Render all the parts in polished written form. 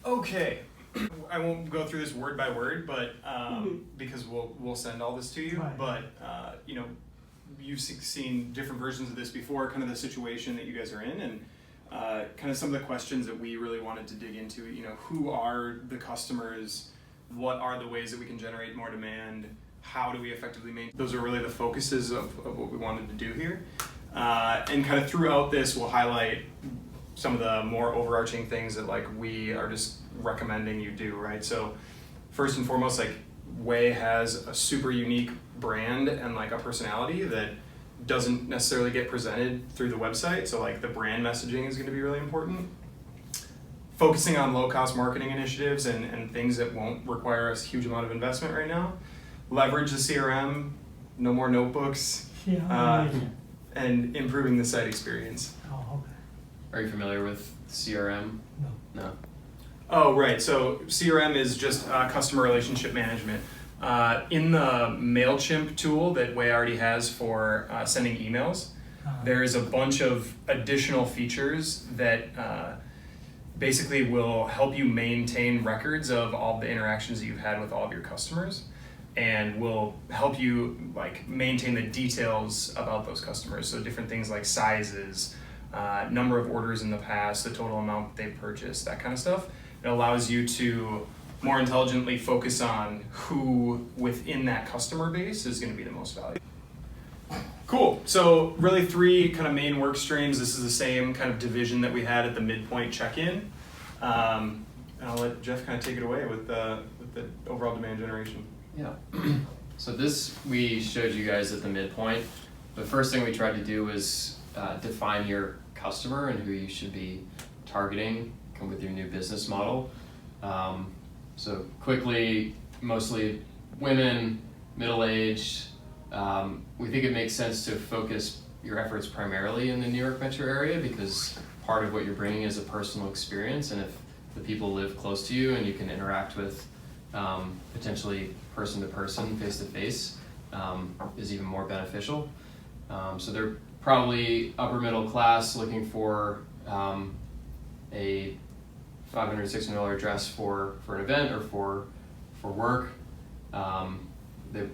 Okay, I won't go through this word by word, but because we'll send all this to you. Right. But you know, you've seen different versions of this before, kind of the situation that you guys are in, and kind of some of the questions that we really wanted to dig into. You know, who are the customers? What are the ways that we can generate more demand? How do we effectively maintain? Those are really the focuses of what we wanted to do here. And kind of throughout this, we'll highlight some of the more overarching things that like we are just recommending you do, right? So first and foremost, like Way has a super unique brand and like a personality that doesn't necessarily get presented through the website. So like the brand messaging is going to be really important. Focusing on low-cost marketing initiatives and things that won't require a huge amount of investment right now. Leverage the CRM, no more notebooks, and improving the site experience. Oh, okay. Are you familiar with CRM? No. Oh, right. So CRM is just customer relationship management. In the MailChimp tool that Way already has for sending emails, there is a bunch of additional features that basically will help you maintain records of all the interactions that you've had with all of your customers, and will help you like maintain the details about those customers. So different things like sizes, number of orders in the past, the total amount they've purchased, that kind of stuff. It allows you to more intelligently focus on who within that customer base is going to be the most valuable. Cool. So really three kind of main work streams. This is the same kind of division that we had at the midpoint check-in. And I'll let Jeff kind of take it away with the overall demand generation. Yeah. So this we showed you guys at the midpoint. The first thing we tried to do was define your customer and who you should be targeting with your new business model. So quickly, mostly women, middle-aged. We think it makes sense to focus your efforts primarily in the New York metro area because part of what you're bringing is a personal experience, and if the people live close to you and you can interact with potentially person-to-person, face-to-face, is even more beneficial. So they're probably upper middle class looking for a $500, $600 dress for an event or for work. They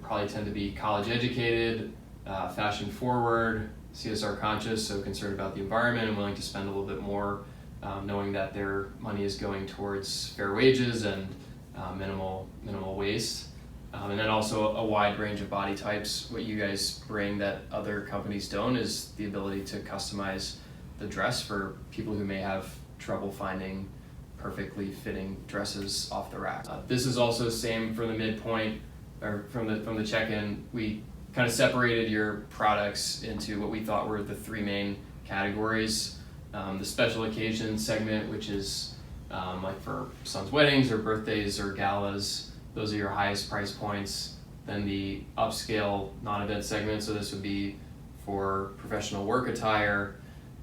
probably tend to be college educated, fashion forward, CSR conscious, so concerned about the environment and willing to spend a little bit more, knowing that their money is going towards fair wages and minimal waste. And then also a wide range of body types. What you guys bring that other companies don't is the ability to customize the dress for people who may have trouble finding perfectly fitting dresses off the rack. This is also the same for the midpoint, or from the check-in. We kind of separated your products into what we thought were the three main categories. The special occasion segment, which is like for sons' weddings or birthdays or galas, those are your highest price points. Then the upscale non-event segment, so this would be for professional work attire.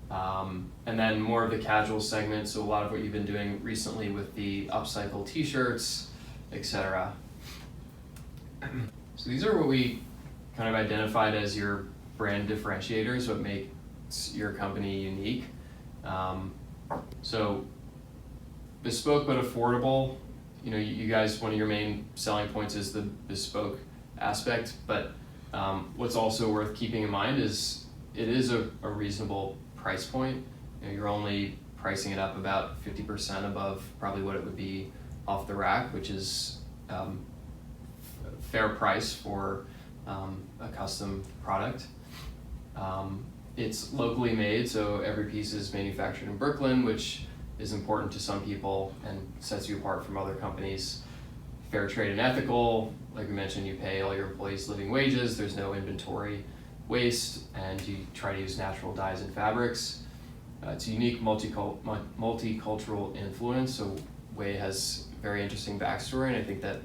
And then more of the casual segment, so a lot of what you've been doing recently with the upcycle t-shirts, etc. So these are what we kind of identified as your brand differentiators, what makes your company unique. So bespoke but affordable. You know, you guys, one of your main selling points is the bespoke aspect, but what's also worth keeping in mind is it is a reasonable price point. You know, you're only pricing it up about 50% above probably what it would be off the rack, which is a fair price for a custom product. It's locally made, so every piece is manufactured in Brooklyn, which is important to some people and sets you apart from other companies. Fair trade and ethical, like we mentioned, you pay all your employees living wages, there's no inventory waste, and you try to use natural dyes and fabrics. It's a unique multicultural influence, so Way has very interesting backstory, and I think that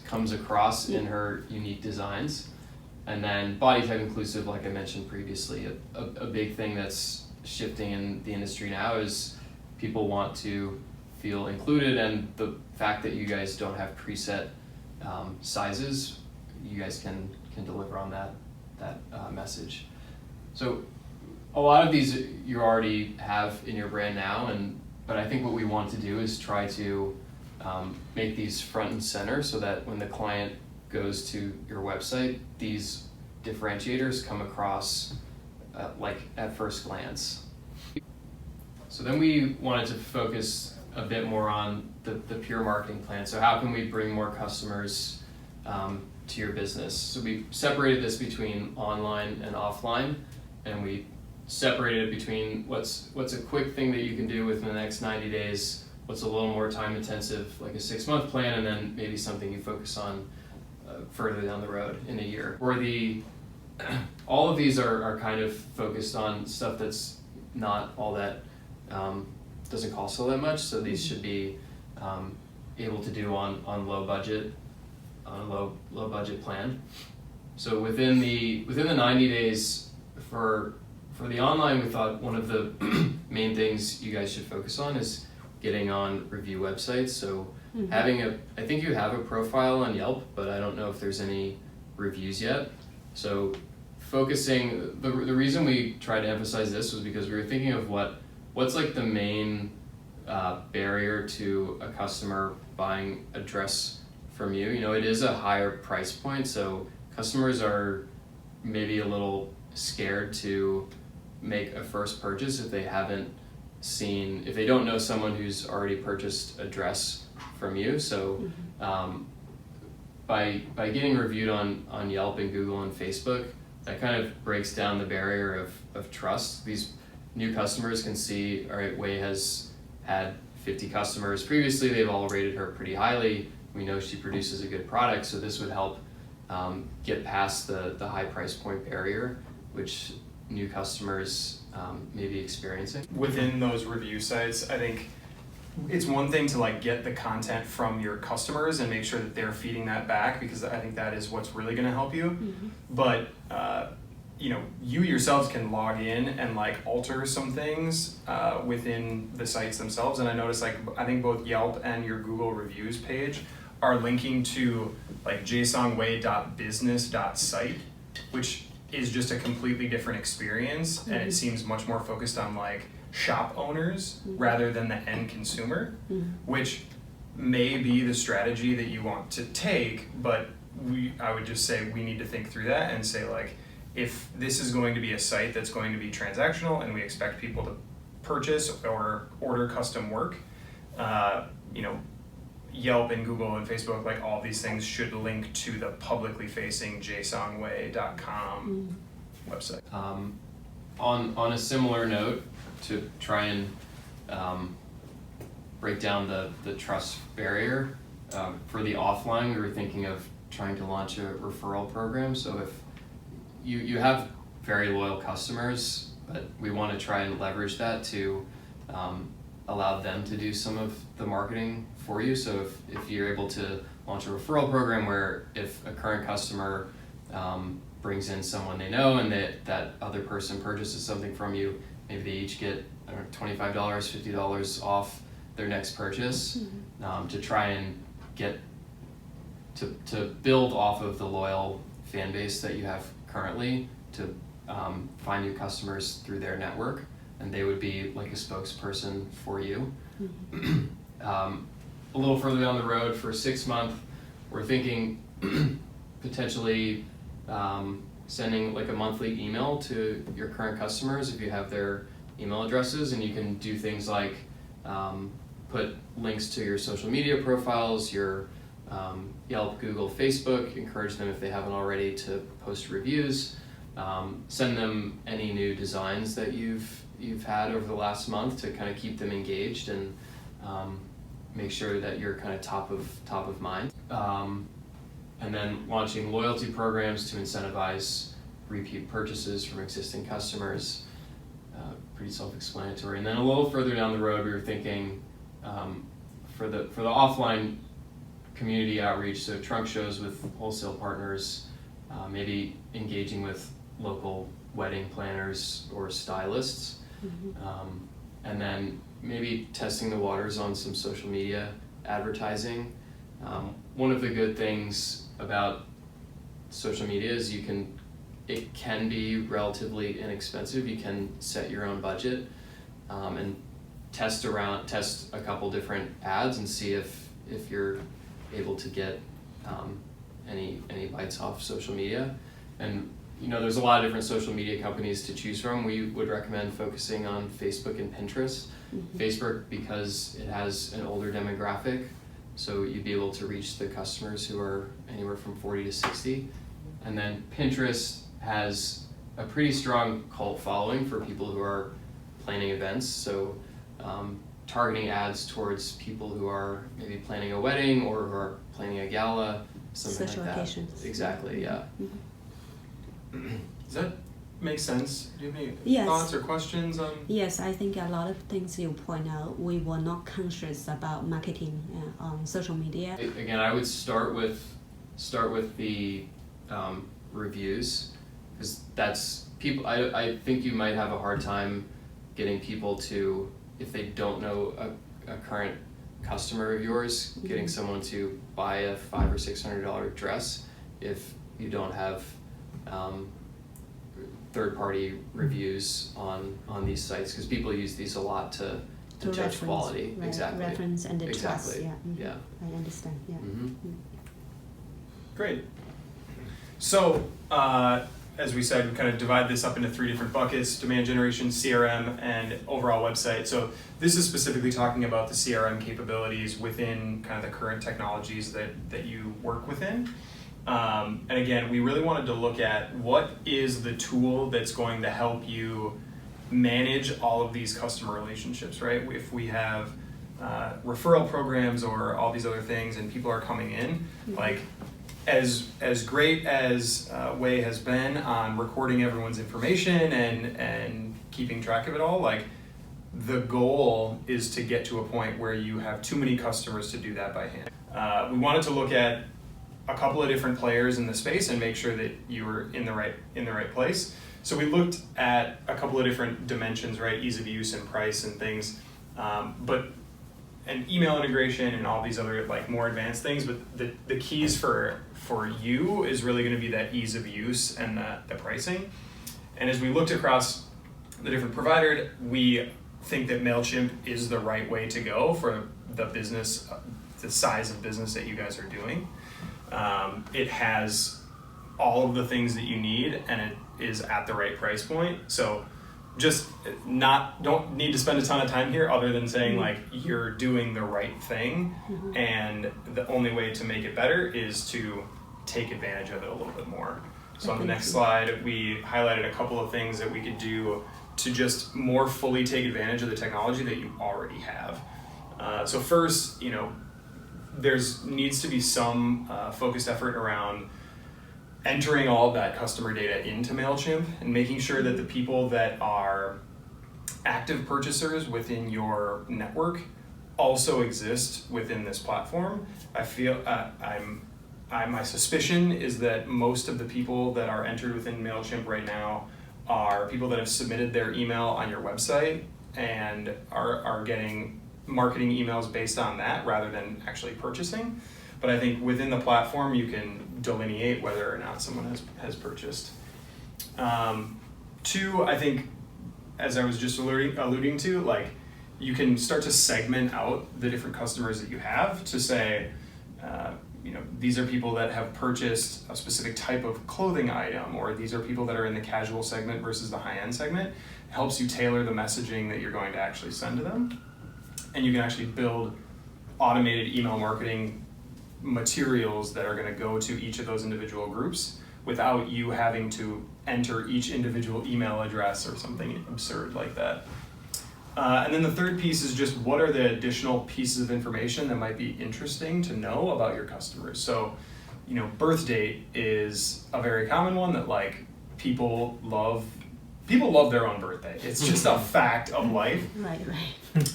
comes across in her unique designs. And then body type inclusive, like I mentioned previously, a big thing that's shifting in the industry now is people want to feel included, and the fact that you guys don't have preset sizes, you guys can deliver on that message. So a lot of these you already have in your brand now, and but I think what we want to do is try to make these front and center so that when the client goes to your website, these differentiators come across like at first glance. So then we wanted to focus a bit more on the pure marketing plan. So how can we bring more customers to your business? So we separated this between online and offline, and we separated it between what's a quick thing that you can do within the next 90 days, what's a little more time intensive, like a 6-month plan, and then maybe something you focus on further down the road in a year. Or all of these are kind of focused on stuff that's not all that, doesn't cost all that much, so these should be able to do on low budget, on a low budget plan. So within the 90 days for the online, we thought one of the main things you guys should focus on is getting on review websites. So I think you have a profile on Yelp, but I don't know if there's any reviews yet. So focusing, the reason we tried to emphasize this was because we were thinking of what's like the main barrier to a customer buying a dress from you. You know, it is a higher price point, so customers are maybe a little scared to make a first purchase if they don't know someone who's already purchased a dress from you. So by getting reviewed on Yelp and Google and Facebook, that kind of breaks down the barrier of trust. These new customers can see, all right, Way has had 50 customers previously, they've all rated her pretty highly, we know she produces a good product, so this would help get past the high price point barrier, which new customers may be experiencing. Within those review sites, I think it's one thing to like get the content from your customers and make sure that they're feeding that back, because I think that is what's really going to help you. But you know, you yourselves can log in and like alter some things within the sites themselves. And I noticed I think both Yelp and your Google reviews page are linking to like jsongway.business.site, which is just a completely different experience, and it seems much more focused on like shop owners rather than the end consumer, which may be the strategy that you want to take, but I would just say we need to think through that and say like, if this is going to be a site that's going to be transactional and we expect people to purchase or order custom work, you know, Yelp and Google and Facebook, like all these things should link to the publicly facing jsongway.com website. On a similar note, to try and break down the trust barrier, for the offline, we were thinking of trying to launch a referral program. So if you have very loyal customers, but we want to try and leverage that to allow them to do some of the marketing for you. So if you're able to launch a referral program where if a current customer brings in someone they know and that other person purchases something from you, maybe they each get, I don't know, $25, $50 off their next purchase, to try and get to build off of the loyal fan base that you have currently, to find new customers through their network, and they would be like a spokesperson for you. A little further down the road, for 6 months, we're thinking potentially sending like a monthly email to your current customers if you have their email addresses, and you can do things like put links to your social media profiles, your Yelp, Google, Facebook, encourage them if they haven't already to post reviews, send them any new designs that you've had over the last month to kind of keep them engaged and make sure that you're kind of top of mind. And then launching loyalty programs to incentivize repeat purchases from existing customers. Pretty self-explanatory. And then a little further down the road, we were thinking for the offline community outreach, so trunk shows with wholesale partners, maybe engaging with local wedding planners or stylists, and then maybe testing the waters on some social media advertising. One of the good things about social media is it can be relatively inexpensive. You can set your own budget and test a couple different ads and see if you're able to get any bites off social media. And there's a lot of different social media companies to choose from. We would recommend focusing on Facebook and Pinterest. Facebook because it has an older demographic, so you'd be able to reach the customers who are anywhere from 40 to 60. And then Pinterest has a pretty strong cult following for people who are planning events, so targeting ads towards people who are maybe planning a wedding or who are planning a gala, something social like that. Occasions. Exactly, yeah. Does that make sense? Do you have any Yes. thoughts or questions on? Yes, I think a lot of things you point out, we were not conscious about marketing on social media. Again, I would start with the reviews, because that's people. I think you might have a hard time getting people to, if they don't know a current customer of yours, getting someone to buy a $500 or $600 dress if you don't have third-party reviews on these sites, because people use these a lot to judge reference, quality. right, Exactly. reference and the trust. Exactly. Yeah. Yeah. I understand. Yeah. Great. So, as we said, we kind of divide this up into 3 different buckets: demand generation, CRM, and overall website. So this is specifically talking about the CRM capabilities within kind of the current technologies that you work within. And again, we really wanted to look at what is the tool that's going to help you manage all of these customer relationships, right? If we have referral programs or all these other things and people are coming in, like as great as Way has been on recording everyone's information and keeping track of it all, like the goal is to get to a point where you have too many customers to do that by hand. We wanted to look at a couple of different players in the space and make sure that you were in the right place. So we looked at a couple of different dimensions, right? Ease of use and price and things, and email integration and all these other like more advanced things. But the keys for you is really going to be that ease of use and the pricing. And as we looked across the different providers, we think that MailChimp is the right way to go for the business, the size of business that you guys are doing. It has all of the things that you need, and it is at the right price point. So just don't need to spend a ton of time here other than saying like you're doing the right thing, and the only way to make it better is to take advantage of it a little bit more. So on the next slide, we highlighted a couple of things that we could do to just more fully take advantage of the technology that you already have. So first, there's needs to be some focused effort around entering all of that customer data into MailChimp and making sure that the people that are active purchasers within your network also exist within this platform. I feel my suspicion is that most of the people that are entered within MailChimp right now are people that have submitted their email on your website and are getting marketing emails based on that rather than actually purchasing. But I think within the platform you can delineate whether or not someone has purchased. 2, I think, as I was just alluding to, like you can start to segment out the different customers that you have to say, these are people that have purchased a specific type of clothing item, or these are people that are in the casual segment versus the high-end segment. It helps you tailor the messaging that you're going to actually send to them. And you can actually build automated email marketing materials that are going to go to each of those individual groups without you having to enter each individual email address or something absurd like that. And then the third piece is just what are the additional pieces of information that might be interesting to know about your customers. So, birth date is a very common one that like people love their own birthday. It's just a fact of life. Right.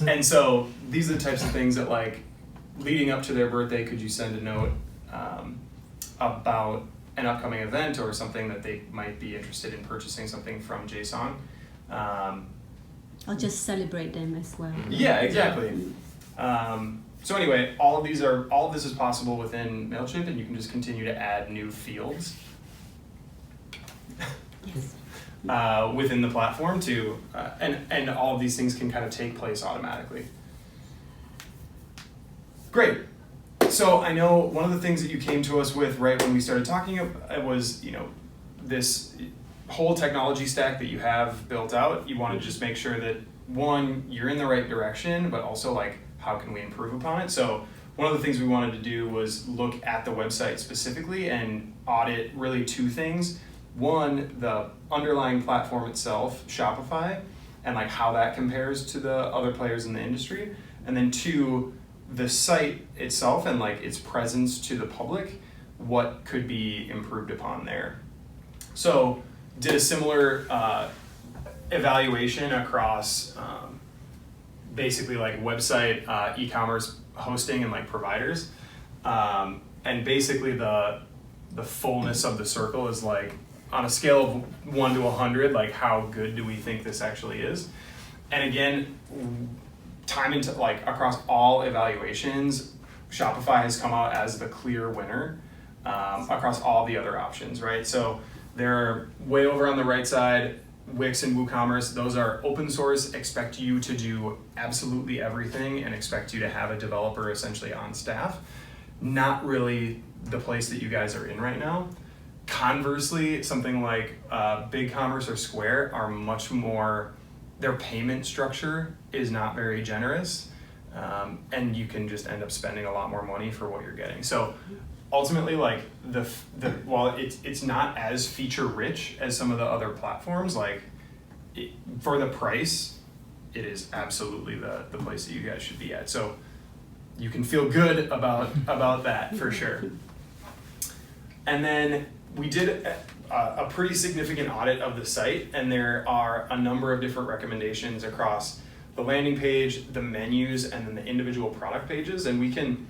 And so these are the types of things that like leading up to their birthday, could you send a note about an upcoming event or something that they might be interested in purchasing something from JSong. Or just celebrate them as well. Yeah, exactly. So anyway, all of this is possible within MailChimp, and you can just continue to add new fields. Yes. within the platform to, and all of these things can kind of take place automatically. Great. So I know one of the things that you came to us with right when we started talking was, this whole technology stack that you have built out. You want to just make sure that, one, you're in the right direction, but also like, how can we improve upon it? So one of the things we wanted to do was look at the website specifically and audit really two things. One, the underlying platform itself, Shopify, and like how that compares to the other players in the industry. And then two, the site itself and like its presence to the public, what could be improved upon there. So did a similar evaluation across basically like website, e-commerce hosting and like providers. And basically the fullness of the circle is like on a scale of 1 to 100, like how good do we think this actually is? And again, time into like across all evaluations, Shopify has come out as the clear winner across all the other options, right? So they're way over on the right side, Wix and WooCommerce, those are open source, expect you to do absolutely everything and expect you to have a developer essentially on staff. Not really the place that you guys are in right now. Conversely, something like BigCommerce or Square are much more, their payment structure is not very generous, and you can just end up spending a lot more money for what you're getting. So ultimately, like while it's not as feature rich as some of the other platforms, like for the price, it is absolutely the place that you guys should be at. So you can feel good about that for sure. And then we did a pretty significant audit of the site, and there are a number of different recommendations across the landing page, the menus, and then the individual product pages. And we can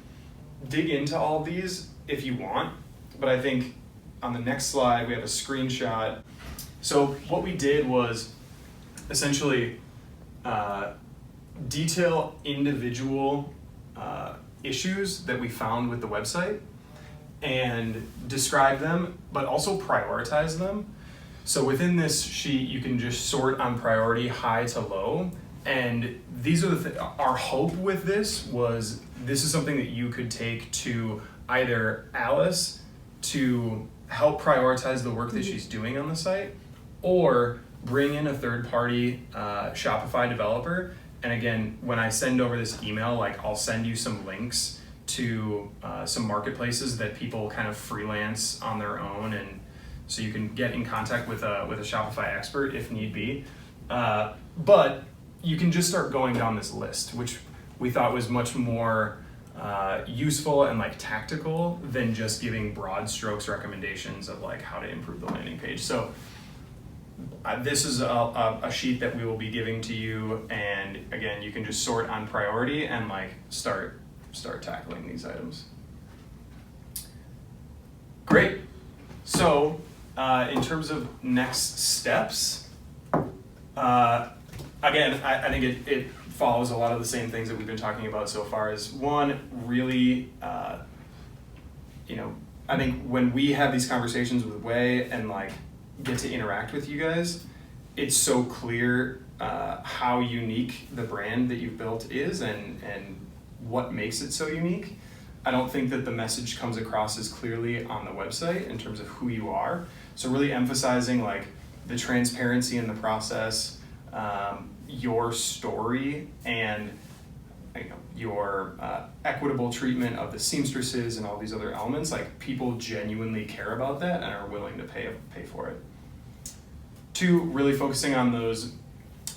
dig into all of these if you want, but I think on the next slide we have a screenshot. So what we did was essentially detail individual issues that we found with the website and describe them, but also prioritize them. So within this sheet, you can just sort on priority high to low. And these are our hope with this is something that you could take to either Alice to help prioritize the work that she's doing on the site, or bring in a third-party Shopify developer. And again, when I send over this email, like I'll send you some links to some marketplaces that people kind of freelance on their own, and so you can get in contact with a Shopify expert if need be. But you can just start going down this list, which we thought was much more useful and like tactical than just giving broad strokes recommendations of like how to improve the landing page. So this is a sheet that we will be giving to you, and again, you can just sort on priority and like start tackling these items. Great. So in terms of next steps, again, I think it follows a lot of the same things that we've been talking about so far. Is one, really, I think when we have these conversations with Way and like get to interact with you guys, it's so clear how unique the brand that you've built is and what makes it so unique. I don't think that the message comes across as clearly on the website in terms of who you are. So really emphasizing like the transparency in the process, your story, and your equitable treatment of the seamstresses and all these other elements. Like people genuinely care about that and are willing to pay for it. Two, really focusing on those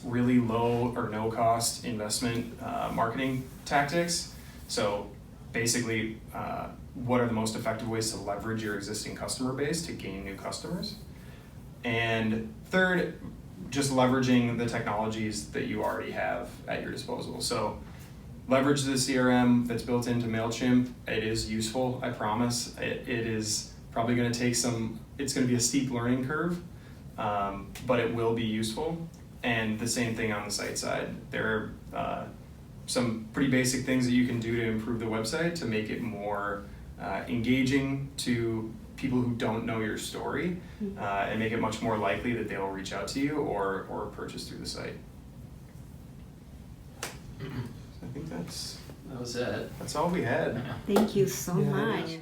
really low or no cost investment marketing tactics. So basically, what are the most effective ways to leverage your existing customer base to gain new customers? And third, just leveraging the technologies that you already have at your disposal. So leverage the CRM that's built into MailChimp. It is useful, I promise. It is probably going to take it's going to be a steep learning curve, but it will be useful. And the same thing on the site side. There are some pretty basic things that you can do to improve the website to make it more engaging to people who don't know your story, and make it much more likely that they'll reach out to you or purchase through the site. So I think That was it. that's all we had. Thank you so Yeah. much.